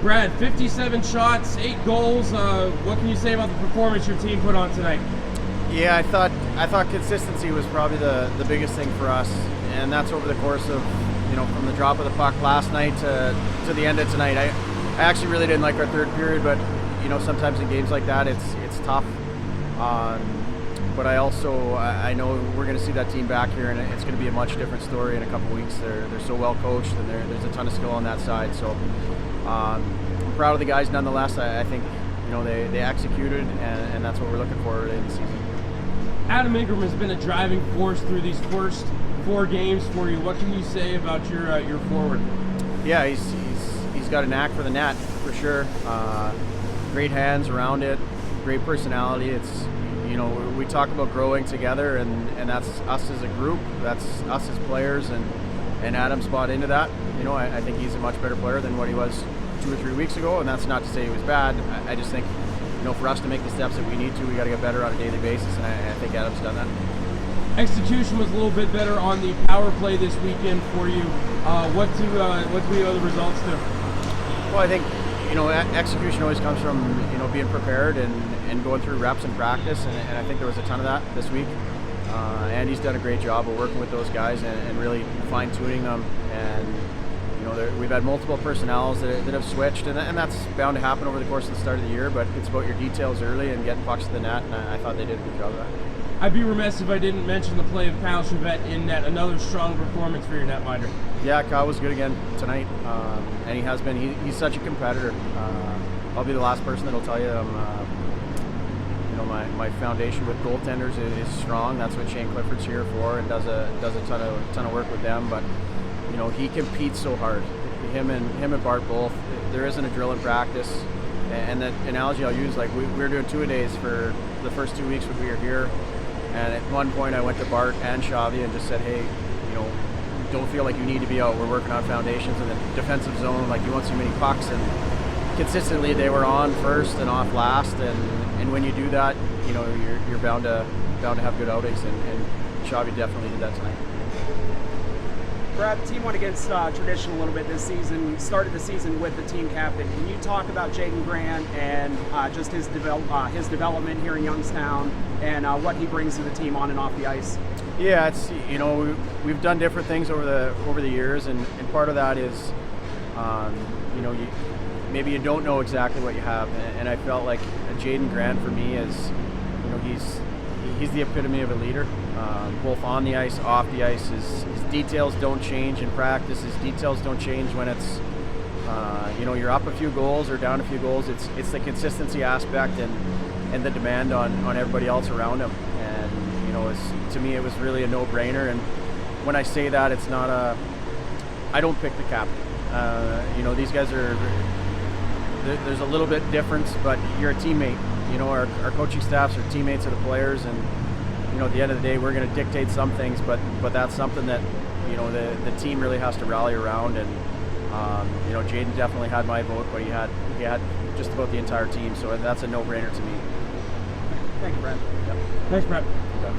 Brad, 57 shots, 8 goals. What can you say about the performance your team put on tonight? Yeah, I thought consistency was probably the biggest thing for us, and that's over the course of, from the drop of the puck last night to the end of tonight. I actually really didn't like our third period, but sometimes in games like that it's tough. But I know we're going to see that team back here, and it's going to be a much different story in a couple weeks. They're so well coached, and there's a ton of skill on that side. So I'm proud of the guys nonetheless. I think they executed, and that's what we're looking for in the season. Adam Ingram has been a driving force through these first 4 games for you. What can you say about your forward? Yeah, he's got a knack for the net for sure. Great hands around it, great personality. It's we talk about growing together, and that's us as a group. That's us as players, and Adam's bought into that. I think he's a much better player than what he was 2 or 3 weeks ago, and that's not to say he was bad. I just think for us to make the steps that we need to, we got to get better on a daily basis, and I think Adam's done that. Execution was a little bit better on the power play this weekend for you. What do we owe the results to? Well, I think execution always comes from being prepared and going through reps and practice, and I think there was a ton of that this week. Andy's done a great job of working with those guys and really fine-tuning them. And we've had multiple personnels that have switched, and that's bound to happen over the course of the start of the year. But it's about your details early and getting pucks to the net, and I thought they did a good job of that. I'd be remiss if I didn't mention the play of Kyle Chevette in net. Another strong performance for your netminder. Yeah, Kyle was good again tonight, and he has been. He's such a competitor. I'll be the last person that'll tell you my foundation with goaltenders is strong. That's what Shane Clifford's here for, and does a ton of work with them. But he competes so hard. Him and Bart both. There isn't a drill in practice. And the analogy I'll use, like we were doing 2-a-days for the first 2 weeks when we were here. And at one point I went to Bart and Xavi and just said, hey, don't feel like you need to be out. We're working on foundations in the defensive zone. Like, you won't see many pucks. And consistently they were on first and off last. And when you do that, you're bound to have good outings. And Xavi definitely did that tonight. Brad, the team went against tradition a little bit this season. You started the season with the team captain. Can you talk about Jaden Grant and just his development here in Youngstown and what he brings to the team on and off the ice? Yeah, it's we've done different things over the years, and part of that is maybe you don't know exactly what you have, and I felt like Jaden Grant for me is he's the epitome of a leader, both on the ice, off the ice. His details don't change in practice. His details don't change when it's you're up a few goals or down a few goals. It's the consistency aspect and the demand on everybody else around him. And to me, it was really a no-brainer. And when I say that, it's not I don't pick the captain. These guys there's a little bit difference, but you're a teammate. Our coaching staffs are teammates of the players, and at the end of the day, we're going to dictate some things, but that's something that the team really has to rally around. And Jaden definitely had my vote, but he had just about the entire team, so that's a no-brainer to me. Thank you, Brad. Yep. Thanks, Brad. Okay.